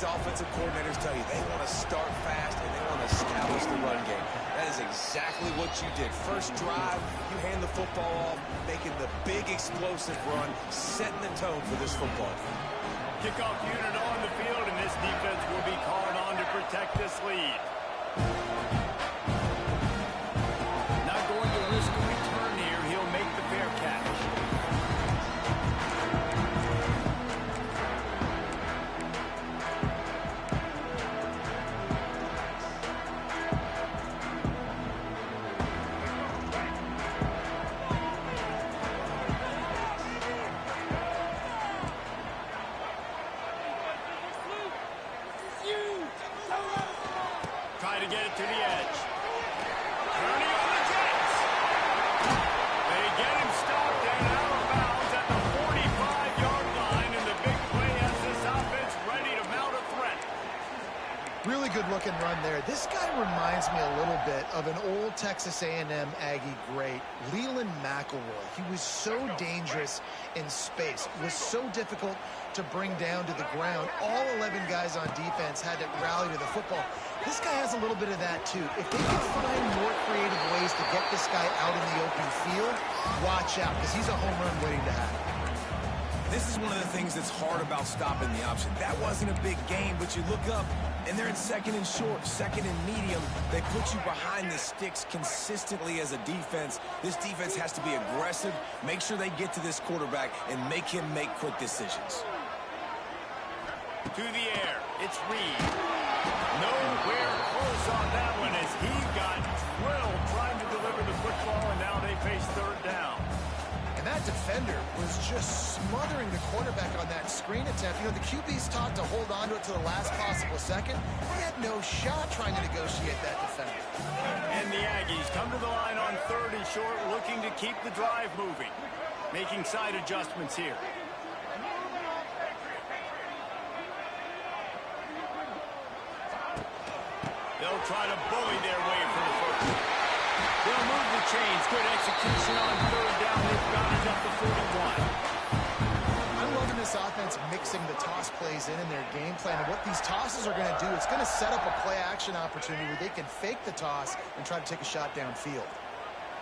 these offensive coordinators tell you they want to start fast and they want to establish the run game. That is exactly what you did. First drive, you hand the football off, making the big explosive run, setting the tone for this football game. Kickoff unit on the field, and this defense will be called on to protect this lead. Not going to risk a return here. He'll make the fair catch. Try to get it to the edge. Turning on the Jets. They get him stopped and out of bounds at the 45-yard line, and the big play has this offense ready to mount a threat. Really good-looking run there. This guy reminds me a little bit of an old Texas A&M Aggie great, Leland McElroy. He was so dangerous in space. It was so difficult to bring down to the ground. All 11 guys on defense had to rally to the football. This guy has a little bit of that, too. If they can find more creative ways to get this guy out in the open field, watch out, because he's a home run waiting to happen. This is one of the things that's hard about stopping the option. That wasn't a big game, but you look up, and they're in second and short, second and medium. They put you behind the sticks consistently as a defense. This defense has to be aggressive, make sure they get to this quarterback, and make him make quick decisions. To the air, it's Reed. Nowhere close on that one as he got drilled trying to deliver the football, and now they face third down. And that defender was just smothering the quarterback on that screen attempt. You know, the QB's taught to hold on to it to the last possible second. He had no shot trying to negotiate that defender. And the Aggies come to the line on third and short, looking to keep the drive moving. Making side adjustments here. They'll try to bully their way for the first. They'll move the chains. Good execution on third down. They've got it up to 41. I'm loving this offense mixing the toss plays in their game plan. And what these tosses are going to do, it's going to set up a play-action opportunity where they can fake the toss and try to take a shot downfield.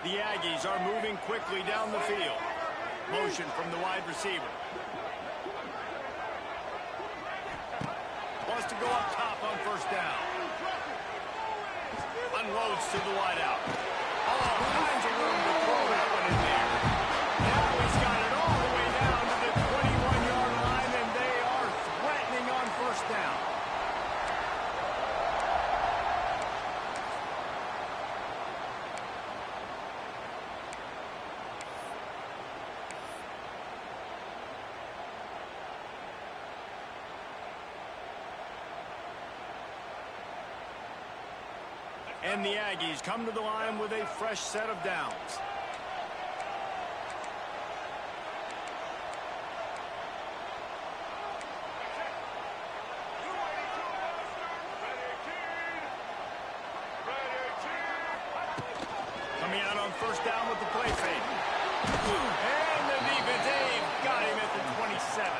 The Aggies are moving quickly down the field. Motion from the wide receiver. Wants to go up top on first down. Unloads to the wideout. All kinds of room to throw that one in there. Now he's got it all the way down to the 21-yard line, and they are threatening on first down. And the Aggies come to the line with a fresh set of downs. Coming out on first down with the play fake. And the defense got him at the 27.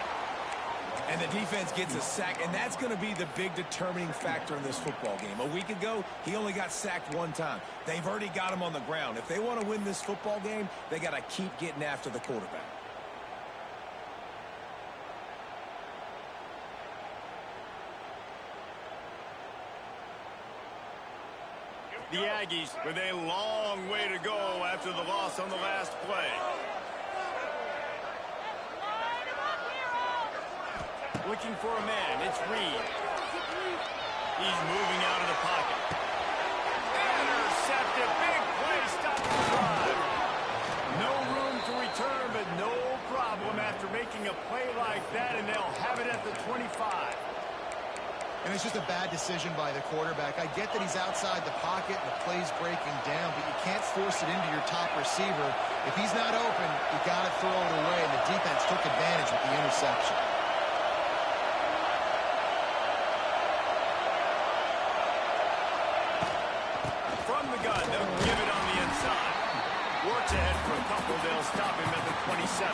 And the defense gets a sack, and that's going to be the big determining factor in this football game. A week ago, he only got sacked one time. They've already got him on the ground. If they want to win this football game, they got to keep getting after the quarterback. The Aggies with a long way to go after the loss on the last play. Looking for a man, it's Reed. He's moving out of the pocket. Intercepted, big play, stop the drive. No room to return, but no problem after making a play like that, and they'll have it at the 25. And it's just a bad decision by the quarterback. I get that he's outside the pocket and the play's breaking down, but you can't force it into your top receiver. If he's not open, you got to throw it away, and the defense took advantage with the interception. From the gun, they'll give it on the inside. Works ahead for a couple. They'll stop him at the 27.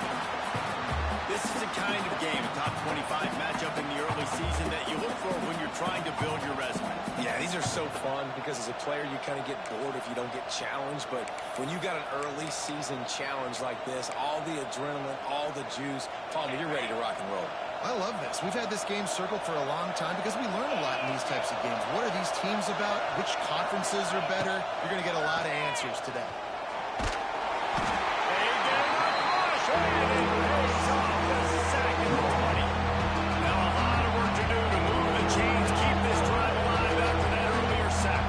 This is the kind of game, a top 25 matchup in the early season that you look for when you're trying to build your resume. Yeah, these are so fun because as a player, you kind of get bored if you don't get challenged. But when you got an early season challenge like this, all the adrenaline, all the juice, Palmer, you're ready to rock and roll. I love this. We've had this game circled for a long time because we learn a lot in these types of games. What are these teams about? Which conferences are better? You're going to get a lot of answers today. They get a rush, and it pays off the sack in the 20. Now a lot of work to do to move the chains, keep this drive alive after that earlier sack.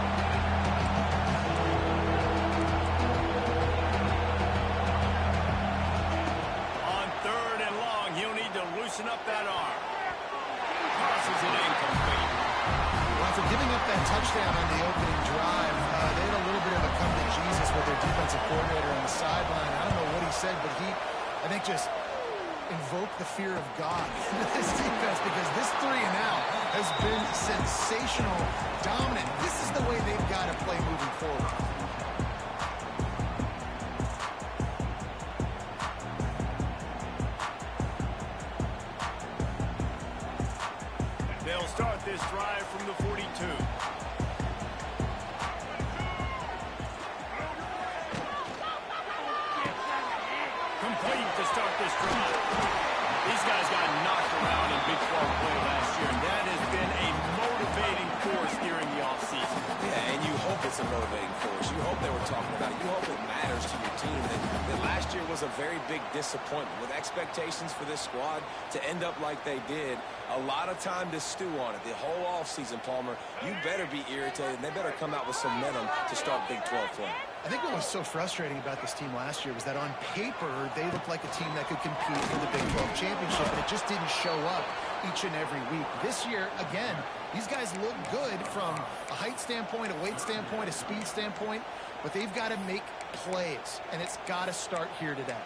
On 3rd and long, he'll need to loosen up that arm. Crosses it incomplete. Well, after giving up that touchdown on the opening drive, they had a little bit of a come to Jesus with their defensive coordinator on the sideline. I don't know what he said, but he, I think, just invoked the fear of God into this defense because this 3 and out has been sensational, dominant. This is the way they've got to play moving forward. They'll start this drive from the 42. Complete to start this drive. These guys got knocked around in Big 12 play last year, and that has been a motivating force during the offseason. Yeah, and you hope it's a motivating force. You hope they were talking about it. You hope it matters to your team. That last year was a very big disappointment. With expectations for this squad to end up like they did, a lot of time to stew on it. The whole offseason, Palmer, you better be irritated, and they better come out with some momentum to start Big 12 play. I think what was so frustrating about this team last year was that on paper, they looked like a team that could compete for the Big 12 championship, but it just didn't show up each and every week. This year, again, these guys look good from a height standpoint, a weight standpoint, a speed standpoint, but they've got to make plays, and it's got to start here today.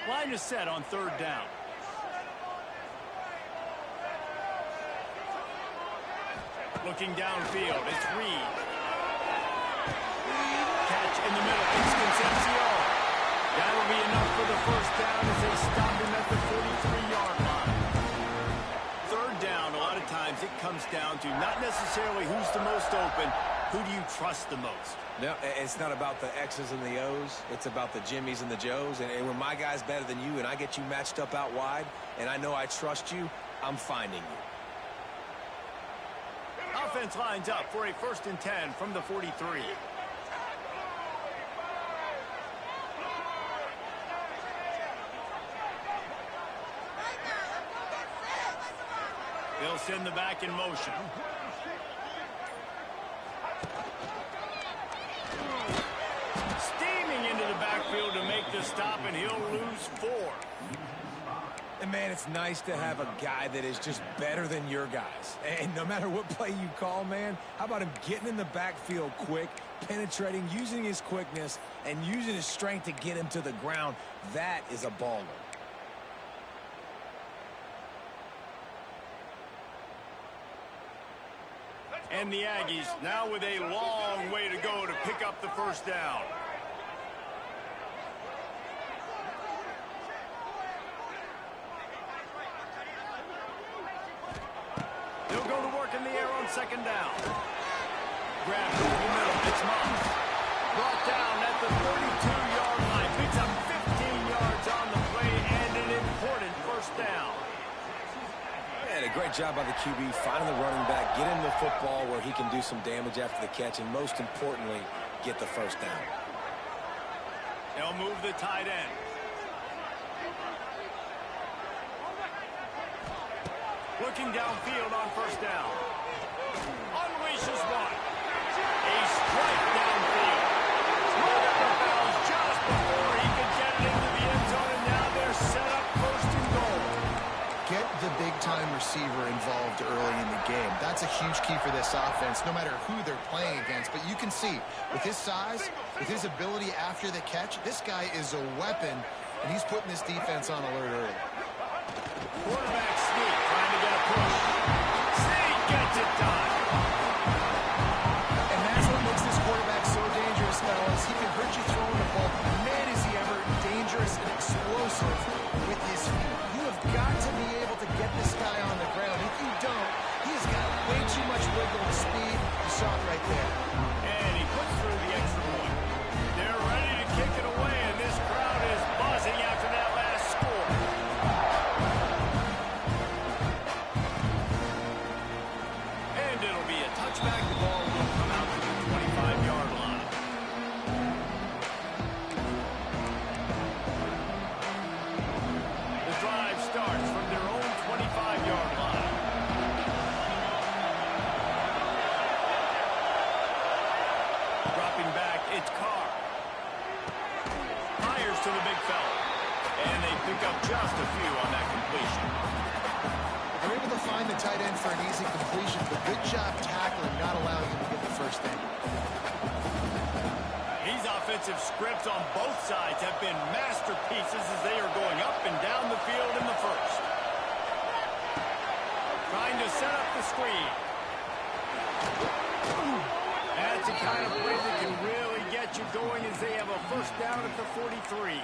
Line is set on 3rd down. Looking downfield, it's Reed. Catch in the middle, it's Concepcion. That'll be enough for the first down as they stop him at the 43-yard line. 3rd down, a lot of times it comes down to not necessarily who's the most open, who do you trust the most? No, it's not about the X's and the O's. It's about the Jimmies and the Joes. And when my guy's better than you and I get you matched up out wide and I know I trust you, I'm finding you. Offense lines up for a 1st and 10 from the 43. They'll send the back in motion. Steaming into the backfield to make the stop, and he'll lose 4. And, man, it's nice to have a guy that is just better than your guys. And no matter what play you call, man, how about him getting in the backfield quick, penetrating, using his quickness, and using his strength to get him to the ground? That is a baller. And the Aggies now with a long way to go to pick up the 1st down. They'll go to work in the air on 2nd down. Grab over the middle. It's Moss. Brought down at the 32-yard line. Picks up 15 yards on the play and an important 1st down. And a great job by the QB finding the running back, get him the football where he can do some damage after the catch, and most importantly, get the 1st down. They'll move the tight end. Looking downfield on 1st down. Unleashes one. A strike downfield. Run out of bounds just before he could get it into the end zone, and now they're set up 1st and goal. Get the big-time receiver involved early in the game. That's a huge key for this offense, no matter who they're playing against. But you can see, with his size, with his ability after the catch, this guy is a weapon, and he's putting this defense on alert early. Quarterback sneak, trying to get a push. Sneak gets it done. And that's what makes this quarterback so dangerous, fellas. He can hurt you throwing the ball. Man, is he ever dangerous and explosive with his feet. You have got to be able to get this guy on the ground. If you don't, he's got way too much wiggle and speed. You saw it right there. And he puts through the extra point. They're ready to kick it away, and this crowd is buzzing after that last score. And it'll be a touchback. The ball will come out to the 25-yard line. The drive starts from their own 25-yard line. Dropping back, it's Carr. Fires to the big fella. And they pick up just a few on that completion. They're able to find the tight end for an easy completion, but good job tackling, not allowing him to get the first down. These offensive scripts on both sides have been masterpieces as they are going up and down the field in the first. Trying to set up the screen. That's the kind of play that can really get you going as they have a first down at the 43.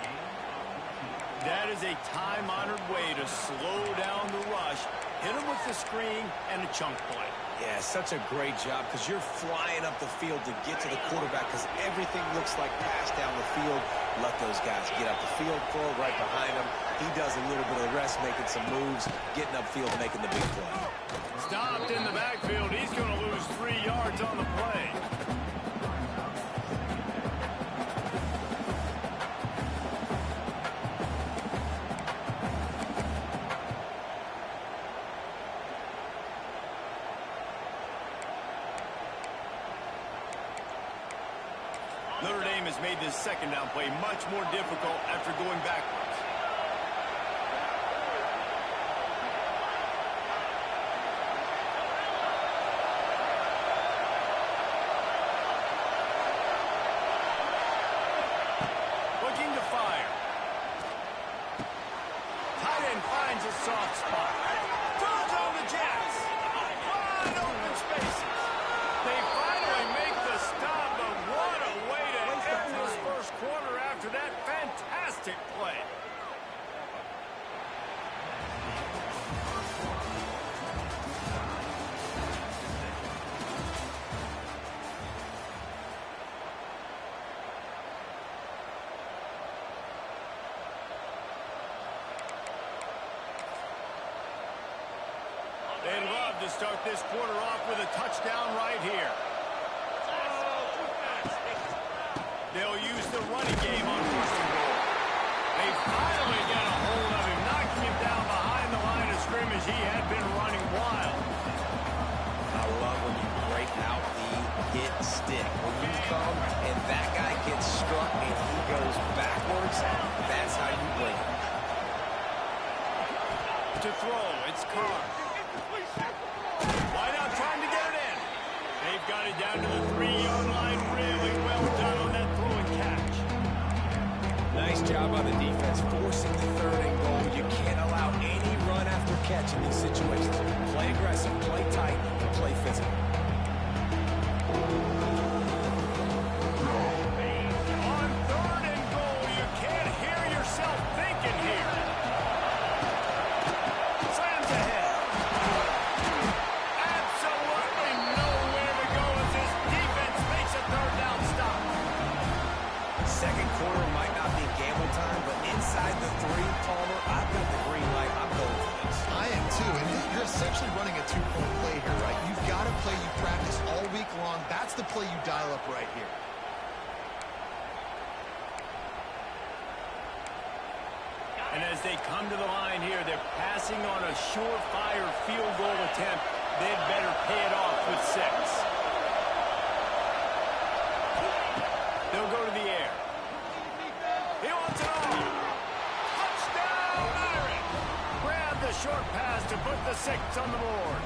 That is a time-honored way to slow down the rush, hit them with the screen, and a chunk play. Yeah, such a great job because you're flying up the field to get to the quarterback because everything looks like pass down the field. Let those guys get up the field, throw it right behind him. He does a little bit of the rest, making some moves, getting upfield, making the big play. Stopped in the backfield. He's going to lose 3 yards on the play. Notre Dame has made this second down play much more difficult after going backwards. Looking to fire. Tight end finds a soft spot. Throws on the Jets. Wide open spaces. They finally make the stop, but what a way to end this first quarter after that fantastic play. They'd love to start this quarter off with a touchdown right here. They'll use the running game on first and goal. They finally get a hold of him, knocking him down behind the line of scrimmage. He had been running wild. I love when you break out the hit stick. When you come and that guy gets struck and he goes backwards, that's how you break it. To throw, it's Carr. Wide out trying to get it in. They've got it down to the 3-yard line. Really well done on that throw and catch. Nice job on the defense, forcing the third and goal. You can't allow any run after catch in these situations. Play aggressive, play tight, and play physical. On third and goal, you can't hear yourself thinking here. Slams ahead. Absolutely nowhere to go as this defense makes a third down stop. Second quarter might not be gamble time, but inside the 3, Palmer, I've got the green light. I'm going for this. I am too, and you're essentially running a two-point play here, right? You've got a play you practice all week long. That's the play you dial up right here. And as they come to the line here, they're passing on a surefire field goal attempt. They'd better pay it off with 6. They'll go to the air. He wants it all. Touchdown, Irish. Grab the short pass to put the 6 on the board.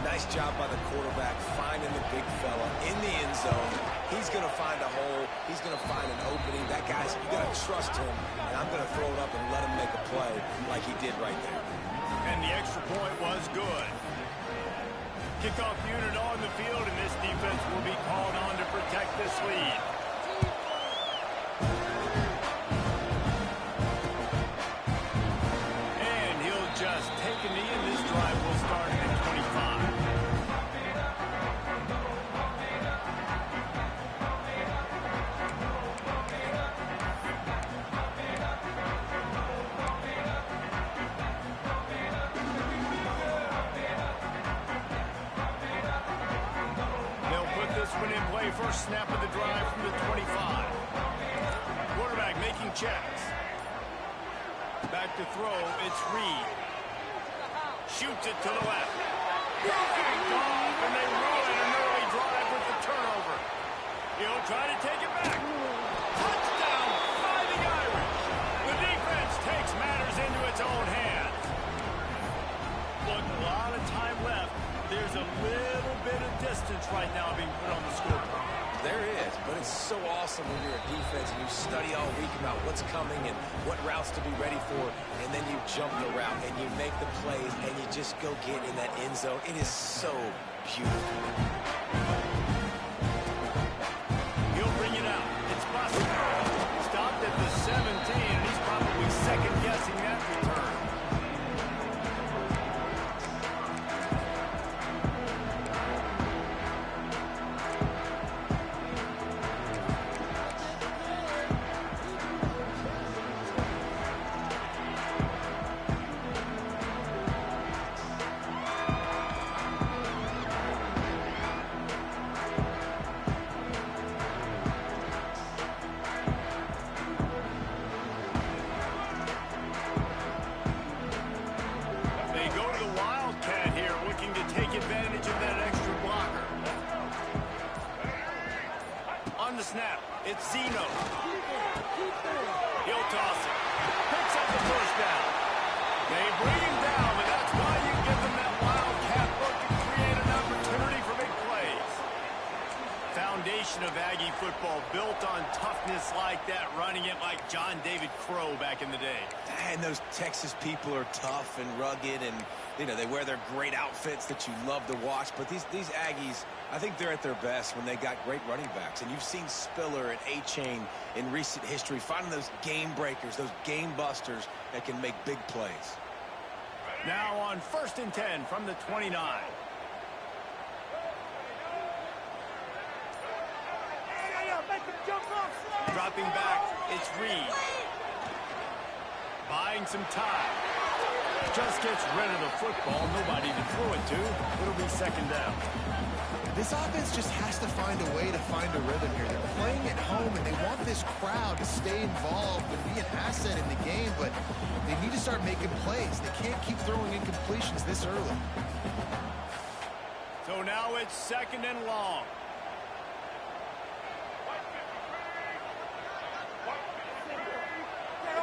Nice job by the quarterback finding the big fella in the end zone. He's going to find a hole. He's going to find an opening. That guy's, you got to trust him. And I'm going to throw it up and let him make a play like he did right there. And the extra point was good. Kickoff unit on the field, and this defense will be called on to protect this lead. And he'll just take a knee, and this drive will start at 25. First snap of the drive from the 25. Quarterback making checks. Back to throw, it's Reed. Shoots it to the left. Picked off, and they ruin an early drive with the turnover. He'll try to take it back. Touchdown, Fighting Irish. The defense takes matters into its own hands. Look, a lot of time left. There's a little bit of distance right now being put on the scoreboard. There is, but it's so awesome when you're a defense and you study all week about what's coming and what routes to be ready for, and then you jump the route and you make the plays and you just go get in that end zone. It is so beautiful. He'll bring it out. It's possible. Stopped at the 17, and he's probably second-guessing that return. Snap. It's Zeno. He'll toss it. Picks up the first down. They bring him down, but that's why you give them that wildcat look to create an opportunity for big plays. Foundation of Aggie football built on toughness like that, running it like John David Crow back in the day. And those Texas people are tough and rugged, and you know, they wear their great outfits that you love to watch. But these Aggies, I think they're at their best when they got great running backs. And you've seen Spiller and A-Chain in recent history finding those game breakers, those game busters that can make big plays. Now on 1st and 10 from the 29. Dropping back, it's Reed. Buying some time. Just gets rid of the football. Nobody to throw it to. It'll be second down. This offense just has to find a way to find a rhythm here. They're playing at home, and they want this crowd to stay involved and be an asset in the game, but they need to start making plays. They can't keep throwing incompletions this early. So now it's second and long.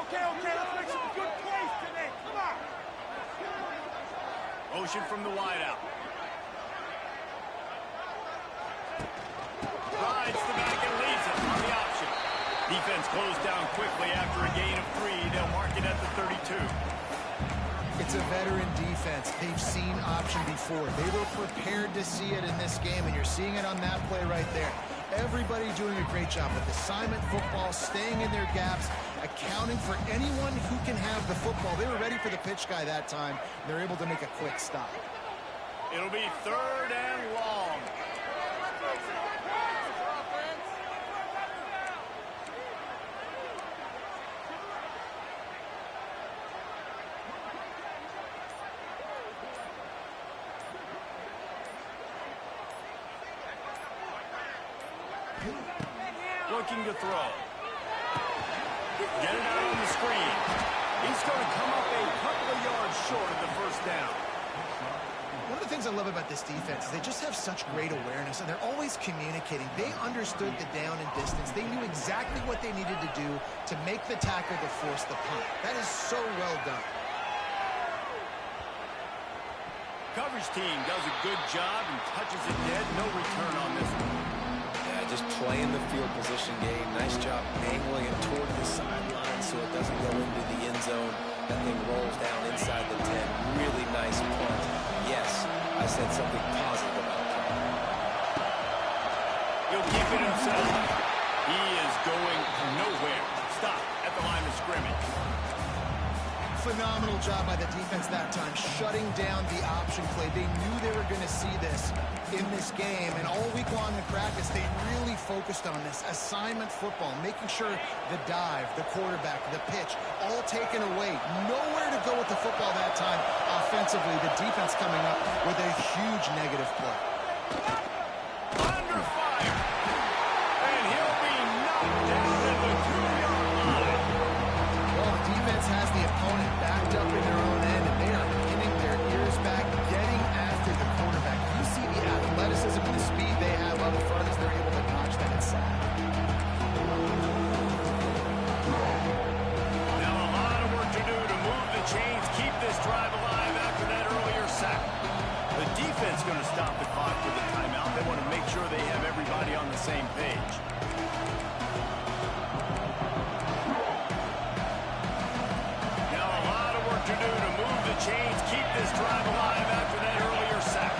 Okay, let's make some good plays today. Come on. Motion from the wideout. Rides the back and leaves it on the option. Defense closed down quickly after a gain of 3. They'll mark it at the 32. It's a veteran defense. They've seen option before. They were prepared to see it in this game, and you're seeing it on that play right there. Everybody doing a great job with assignment football, staying in their gaps, accounting for anyone who can have the football. They were ready for the pitch guy that time. They're able to make a quick stop. It'll be third and long. Looking to throw. Get it out on the screen. He's going to come up a couple of yards short of the first down. One of the things I love about this defense is they just have such great awareness, and they're always communicating. They understood the down and distance. They knew exactly what they needed to do to make the tackle to force the punt. That is so well done. Coverage team does a good job and touches it dead. No return on this one. Just playing the field position game. Nice job angling it toward the sideline so it doesn't go into the end zone. That thing rolls down inside the 10. Really nice punt. Yes, I said something positive about that. He'll keep it himself. He is going nowhere. Stop at the line of scrimmage. Phenomenal job by the defense that time, shutting down the option play. They knew they were going to see this in this game, and all week long in practice, they really focused on this assignment football, making sure the dive, the quarterback, the pitch, all taken away. Nowhere to go with the football that time offensively. The defense coming up with a huge negative play. Under fire. And he'll be knocked down at the 2-yard line. Well, the defense has the opponent backed up in their own end, and they are pinning their ears back, getting after the quarterback. You see the athleticism and the speed they have up front as they're able to dodge that sack. Now a lot of work to do to move the chains, keep this drive alive after that earlier sack. The defense going to stop the clock with a timeout. They want to make sure they have everybody on the same page. Now a lot of work to do to move the chains, keep this drive alive after that earlier sack.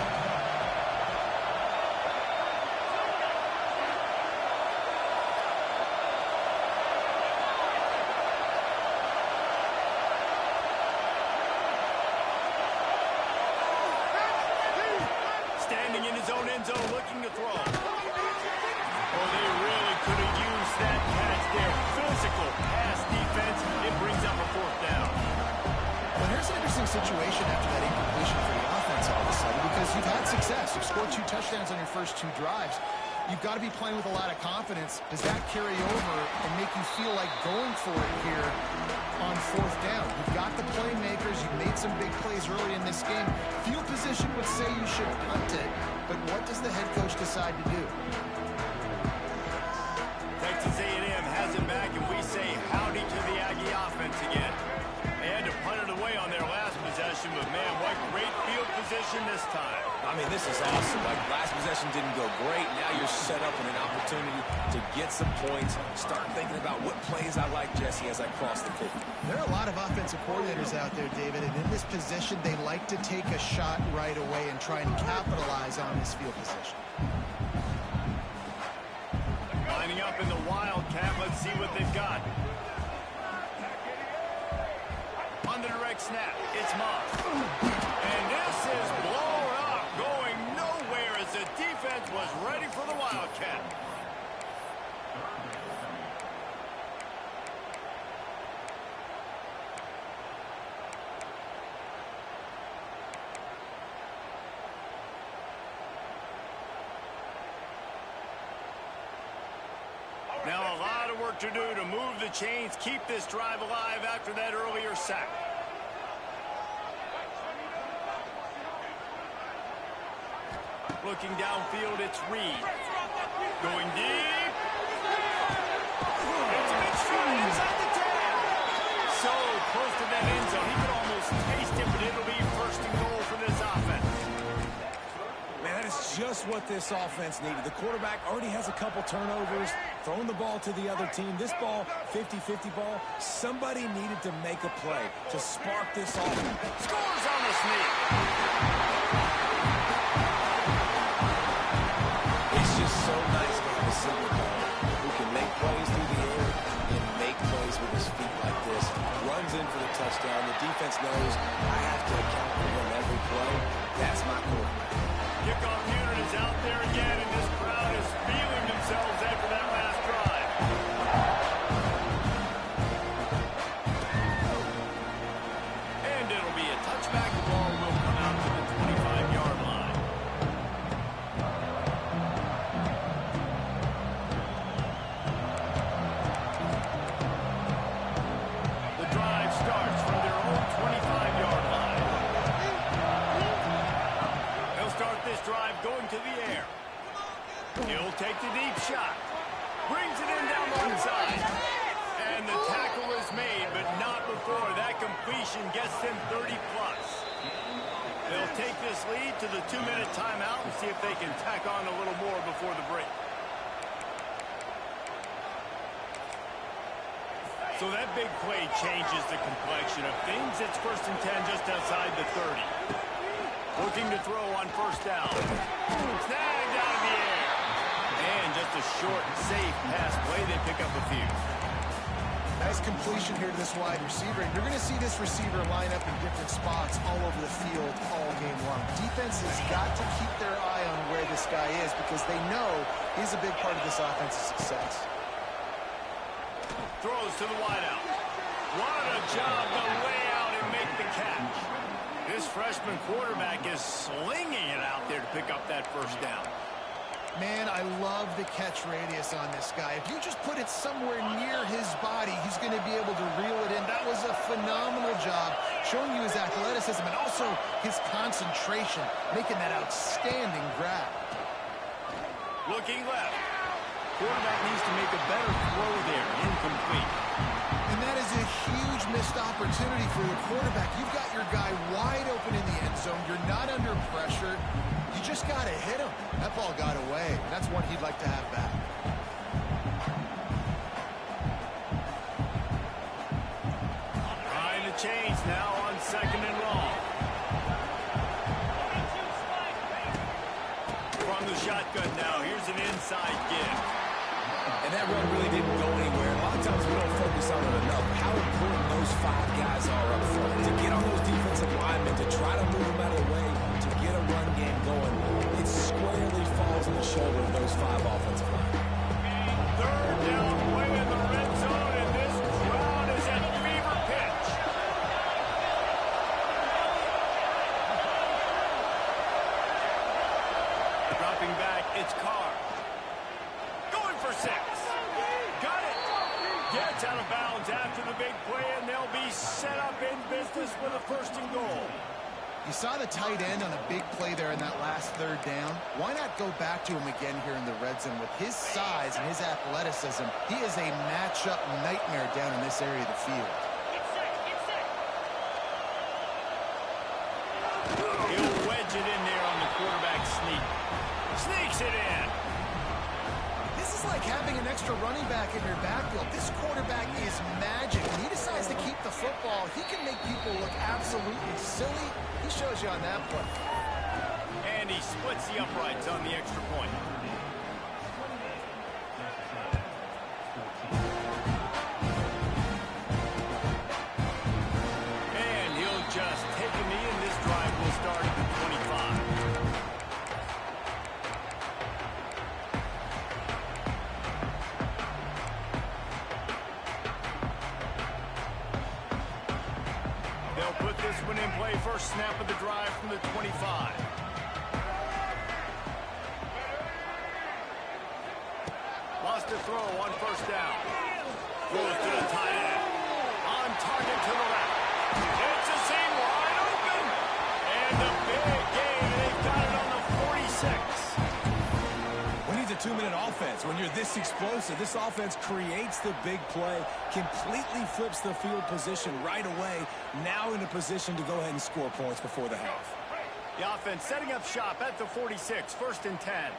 Standing in his own end zone, looking to throw. Oh, they really could have used that catch there. Physical pass defense. It brings up a fourth down. Well, here's an interesting situation after that incompletion for the offense all of a sudden, because you've had success. You've scored 2 touchdowns on your first 2 drives. You've got to be playing with a lot of confidence. Does that carry over and make you feel like going for it here on 4th down? You've got the playmakers. You've made some big plays early in this game. Field position would say you should punt it, but what does the head coach decide to do? Texas A&M has him back, and we say howdy to the Aggie offense again. They had to punt it away on their last possession, but man, what great field position this time. I mean, this is awesome. Like, last possession didn't go great. Now you're set up in an opportunity to get some points. Start thinking about what plays I like, Jesse, as I cross the 50. There are a lot of offensive coordinators out there, David, and in this position, they like to take a shot right away and try and capitalize on this field position. Lining up in the Wildcat. Let's see what they've got. On the direct snap, it's Moss. And this is blown up, going nowhere as the defense was ready for the Wildcat. Now a lot of work to do to move the chains, keep this drive alive after that earlier sack. Looking downfield, it's Reed. Going deep. It's a big stride inside the 10. So close to that end zone. He could almost taste it, but it'll be 1st and goal for this offense. Man, that is just what this offense needed. The quarterback already has a couple turnovers, throwing the ball to the other team. This ball, 50-50 ball, somebody needed to make a play to spark this offense. Scores on the sneak. It's just so nice to have a single ball who can make plays through the air and make plays with his feet like this. Runs in for the touchdown. The defense knows I have to account for him every play. That's my quarterback. Kickoff unit is out there again, and this crowd is feeling themselves after that last drive. And it'll be a touchback. The ball will come out to the 25-yard line. The drive starts from their own 25-yard line. They'll start this drive going to the air. He'll take the deep shot. Brings it in down the one side. And the tackle is made, but not before that completion gets them 30-plus. They'll take this lead to the 2-minute timeout and see if they can tack on a little more before the break. So that big play changes the complexion of things. It's 1st and 10 just outside the 30. Looking to throw on 1st down. Snagged out of the air. And just a short, safe pass play. They pick up a few. Nice completion here to this wide receiver. And you're going to see this receiver line up in different spots all over the field all game long. Defense has got to keep their eye on where this guy is because they know he's a big part of this offense's success. Throws to the wideout. What a job to lay out and make the catch. This freshman quarterback is slinging it out there to pick up that 1st down. Man, I love the catch radius on this guy. If you just put it somewhere near his body, he's going to be able to reel it in. That was a phenomenal job, showing you his athleticism and also his concentration, making that outstanding grab. Looking left. Quarterback needs to make a better throw there. Incomplete. And that is a huge missed opportunity for the quarterback. You've got your guy wide open in the end zone. You're not under pressure. You just got to hit him. That ball got away. That's one he'd like to have back. Trying to change now on 2nd and long. From the shotgun now. Here's an inside give. And that run really didn't go anywhere. A lot of times we don't focus on it enough. How important those 5 guys are up front. To get on those defensive linemen, to try to move them out of the way, to get a run game going, it squarely falls on the shoulder of those 5 offensive linemen. 3rd down way in the red zone, and this crowd is at fever pitch. Dropping back, it's Carr. Going for 6. Got it. Gets out of bounds after the big play, and they'll be set up in business with a 1st and goal. You saw the tight end on a big play there in that last 3rd down. Why not go back to him again here in the red zone? With his size and his athleticism, he is a matchup nightmare down in this area of the field. He'll wedge it in there on the quarterback sneak. Sneaks it in. This is like having an extra running back in your backfield. This quarterback is magic. When he decides to keep the football, he can make people look absolutely silly. He shows you on that play. And he splits the uprights on the extra point. And he'll just take a knee, and this drive will start at the 25. This one in play, 1st snap of the drive from the 25. Lost a throw on 1st down. Throws to the tight end. On target to the left. It's a seam wide open. And a big gain. They've got it on the 46. We need a 2-minute offense. When you're this explosive, this offense creates the big play, completely flips the field position right away, now in a position to go ahead and score points before the half. The offense setting up shop at the 46, 1st and 10.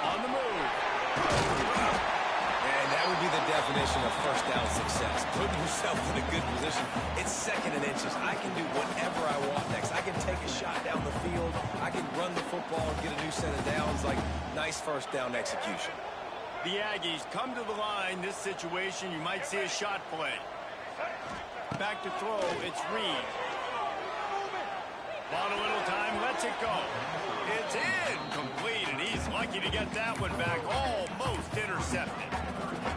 On the move. And that would be the definition of 1st down success. Putting yourself in a good position. It's 2nd and inches. I can do whatever I want next. I can take a shot down the field. I can run the football and get a new set of downs. Like, nice 1st down execution. The Aggies come to the line. This situation, you might see a shot play. Back to throw, it's Reed. Want a little time, lets it go. It's incomplete, and he's lucky to get that one back. Almost intercepted.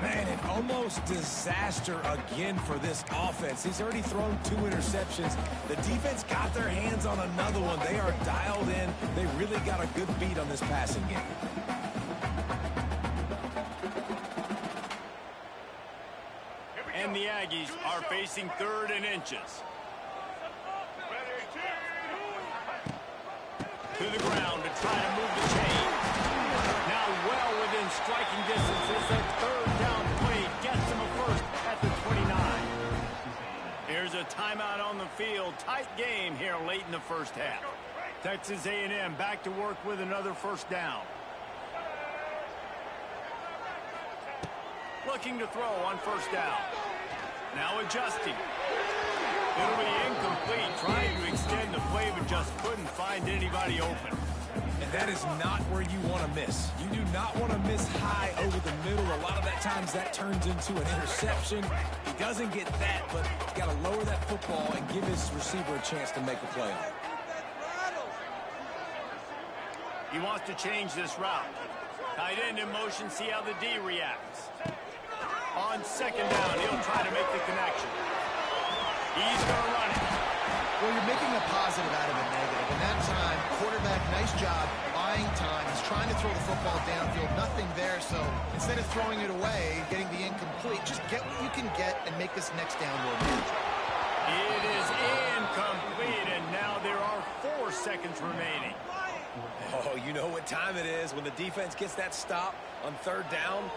Man, an almost disaster again for this offense. He's already thrown 2 interceptions. The defense got their hands on another one. They are dialed in. They really got a good beat on this passing game. And the Aggies are facing 3rd and inches. To the ground to try to move the chain. Now well within striking distance as that 3rd down play gets him a 1st at the 29. Here's a timeout on the field. Tight game here late in the 1st half. Texas A&M back to work with another 1st down. Looking to throw on first down. Now adjusting. It'll be incomplete. Trying to extend the play, but just couldn't find anybody open. And that is not where you want to miss. You do not want to miss high over the middle. A lot of that times that turns into an interception. He doesn't get that, but got to lower that football and give his receiver a chance to make a play on it. He wants to change this route. Tight end in motion, see how the D reacts. On second down, he'll try to make the connection. He's going to run it. Well, you're making a positive out of a negative. In that time, quarterback, nice job, buying time. He's trying to throw the football downfield. Nothing there, so instead of throwing it away, getting the incomplete, just get what you can get and make this next down more manageable. It is incomplete, and now there are 4 seconds remaining. Oh, you know what time it is when the defense gets that stop on third down.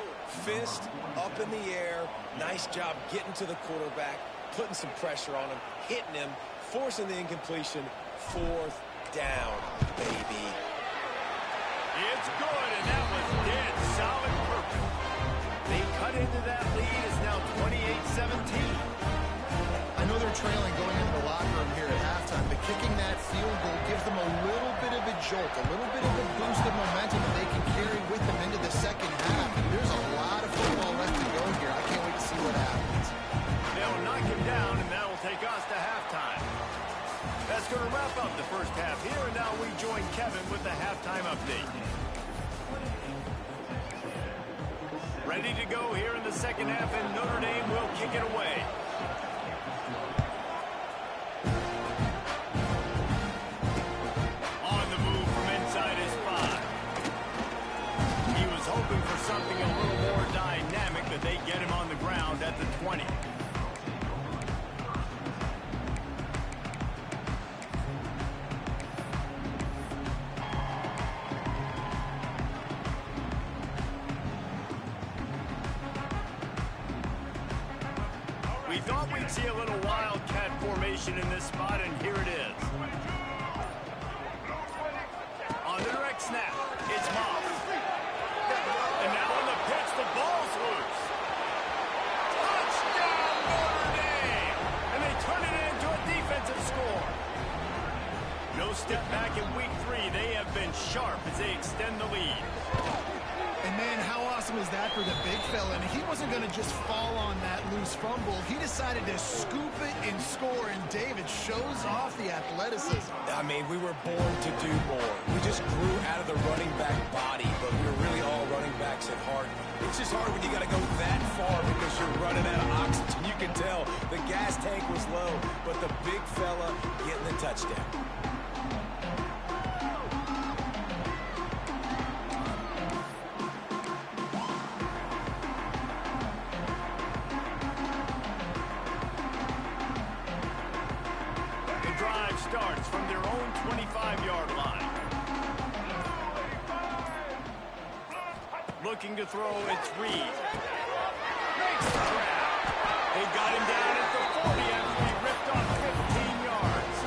Fist up in the air. Nice job getting to the quarterback, putting some pressure on him, hitting him, forcing the incompletion. 4th down, baby. It's good, and that was dead solid perfect. They cut into that lead. It's now 28-17. I know they're trailing going into the locker room here at halftime, but kicking that field goal gives them a little bit of a jolt, a little bit of a boost of momentum that they can carry with them into the second half. There's a lot of football left to go here. I can't wait to see what happens. They'll knock him down, and that will take us to halftime. That's going to wrap up the first half here, and now we join Kevin with the halftime update. Ready to go here in the second half, and Notre Dame will kick it away. On the move from inside his 5. He was hoping for something a little more dynamic, but they get him on the ground at the 20. We thought we'd see a little wildcat formation in this spot, and here it is. On the direct snap, it's Moss. And now on the pitch, the ball's loose. Touchdown, Notre Dame! And they turn it into a defensive score. No step back in week 3. They have been sharp as they extend the lead. And, man, how awesome is that for the big fella? And he wasn't going to just fall on that loose fumble. He decided to scoop it and score, and David shows off the athleticism. I mean, we were born to do more. We just grew out of the running back body, but we were really all running backs at heart. It's just hard when you got to go that far because you're running out of oxygen. You can tell the gas tank was low, but the big fella getting the touchdown. Starts from their own 25-yard line. Looking to throw, it's Reed. Makes the grab. They got him down at the 40 after he ripped off 15 yards.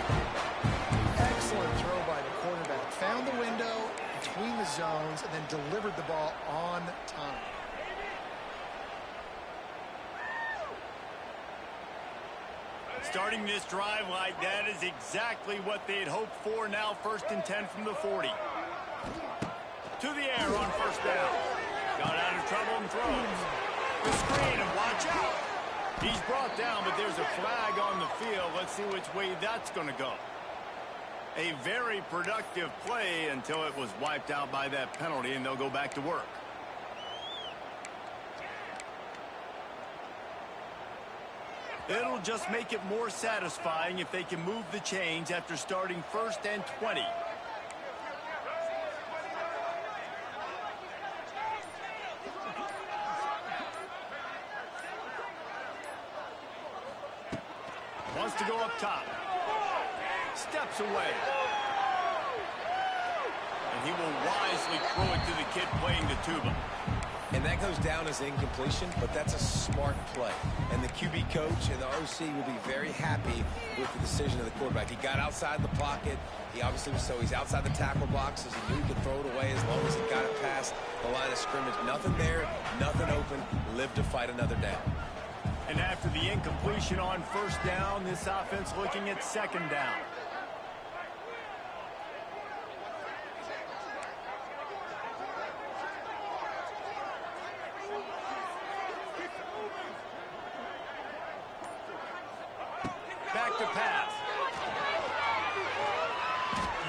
Excellent throw by the quarterback. Found the window between the zones and then delivered the ball on time. Starting this drive like that is exactly what they'd hoped for. Now 1st and 10 from the 40. To the air on first down. Got out of trouble and throws. The screen, and watch out. He's brought down, but there's a flag on the field. Let's see which way that's going to go. A very productive play until it was wiped out by that penalty, and they'll go back to work. It'll just make it more satisfying if they can move the chains after starting 1st and 20. Wants to go up top. Steps away. And he will wisely throw it to the kid playing the tuba. And that goes down as incommpletion, but that's a smart play. And the QB coach and the OC will be very happy with the decision of the quarterback. He got outside the pocket. He obviously was he's outside the tackle boxes. He knew he could throw it away as long as he got it past the line of scrimmage. Nothing there, nothing open. Live to fight another down. And after the incompletion on first down, this offense looking at second down. Back to pass.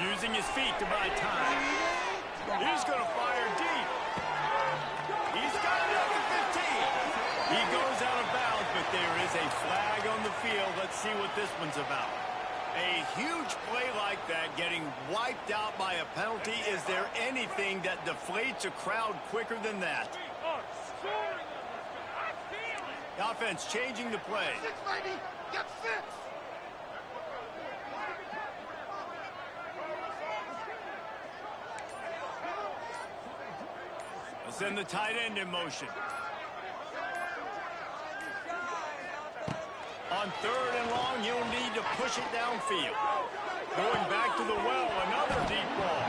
Using his feet to buy time. He's going to fire deep. He's got it up to 15. He goes out of bounds, but there is a flag on the field. Let's see what this one's about. A huge play like that getting wiped out by a penalty. Is there anything that deflates a crowd quicker than that? The offense changing the play. Get six. Send the tight end in motion. On third and long, he'll need to push it downfield. Going back to the well, another deep ball.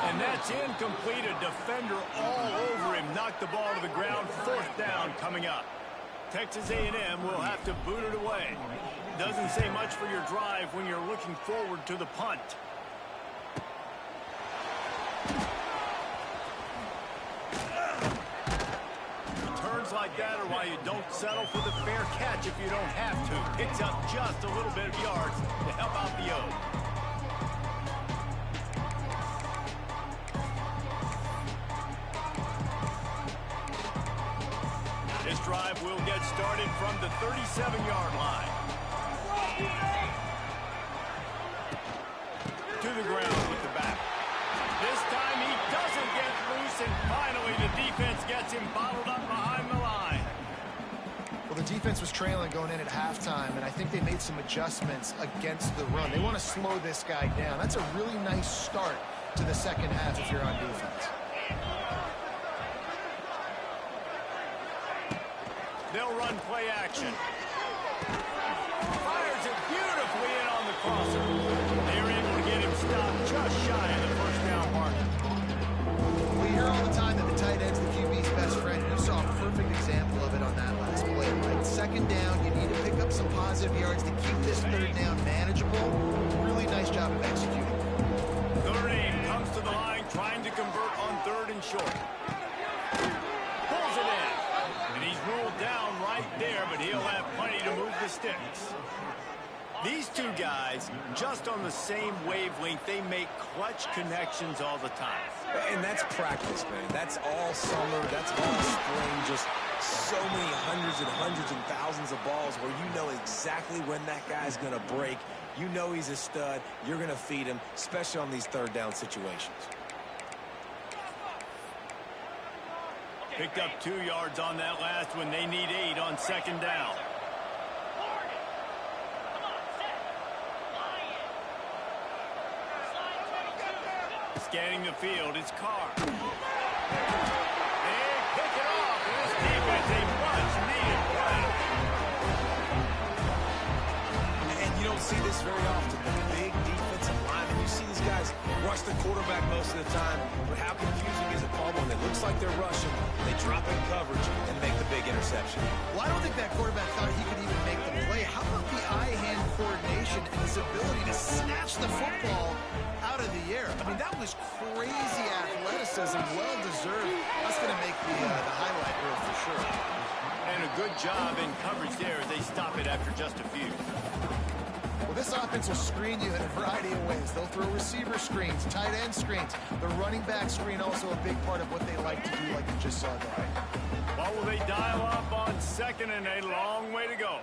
And that's incomplete. A defender all over him. Knocked the ball to the ground. Fourth down coming up. Texas A&M will have to boot it away. Doesn't say much for your drive when you're looking forward to the punt. Like that are why you don't settle for the fair catch if you don't have to. Picks up just a little bit of yards to help out the O. This drive will get started from the 37-yard line. To the ground with the back. This time he doesn't get loose, and finally the defense gets him bottled up behind the line. Well, the defense was trailing going in at halftime, and I think they made some adjustments against the run. They want to slow this guy down. That's a really nice start to the second half if you're on defense. They'll run play action. Fires it beautifully in on the crosser. They're able to get him stopped just shy of the first down marker. We hear all the time that the tight end's the QB's best friend, and you saw a perfect example of it on that last play, right? Second down, you need to pick up some positive yards to keep this third down manageable. Really nice job of executing. Notre Dame comes to the line trying to convert on third and short. Pulls it in. And he's ruled down right there, but he'll have plenty to move the sticks. These two guys, just on the same wavelength, they make clutch connections all the time. And that's practice, man. That's all summer. That's all spring. Just so many hundreds and thousands of balls where you know exactly when that guy's going to break. You know he's a stud. You're going to feed him, especially on these third down situations. Picked up 2 yards on that last one. They need 8 on second down. Scanning the field, it's Carr. They pick it off, and this defense a much-needed play. And you don't see this very often. The big defensive linemen, you see these guys rush the quarterback most of the time, but how confusing is it, Paul, when it looks like they're rushing, they drop in coverage and make the big interception? Well, I don't think that quarterback thought he could even make the play. How about the eye-hand coordination and his ability to snatch the football out of the air? I mean, that was crazy athleticism, well-deserved. That's going to make the highlight reel for sure. And a good job in coverage there as they stop it after just a few. Well, this offense will screen you in a variety of ways. They'll throw receiver screens, tight end screens. The running back screen also a big part of what they like to do, like you just saw there. What will they dial up on second, and a long way to go?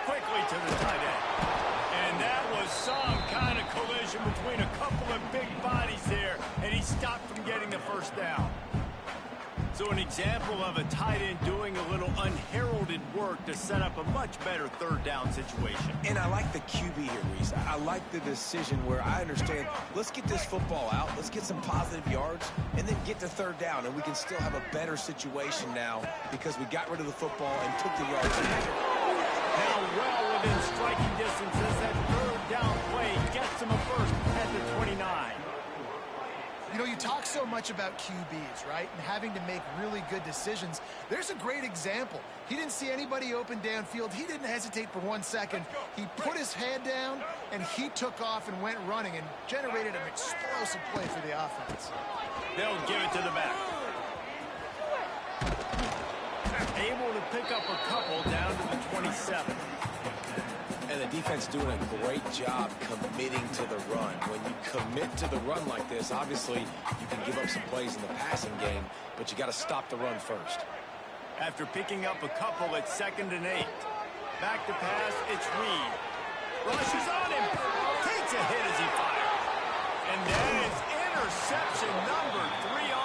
Quickly to the tight end. And that was some kind of collision between a couple of big bodies there, and he stopped from getting the first down. So an example of a tight end doing a little unheralded work to set up a much better third down situation. And I like the QB here, Reese. I like the decision where I understand, let's get this football out, let's get some positive yards, and then get to third down, and we can still have a better situation now because we got rid of the football and took the yards. Now well within striking distance as that third down play gets him a first at the 29. You know, you talk so much about QBs, right? And having to make really good decisions. There's a great example. He didn't see anybody open downfield. He didn't hesitate for 1 second. He put his head down, and he took off and went running and generated an explosive play for the offense. They'll give it to the back. Able to pick up a couple down to the 27. And the defense doing a great job committing to the run. When you commit to the run like this, obviously you can give up some plays in the passing game, but you got to stop the run first. After picking up a couple at 2nd and 8. Back to pass, it's Reed. Rushes on him. Takes a hit as he fires. And that is interception number 3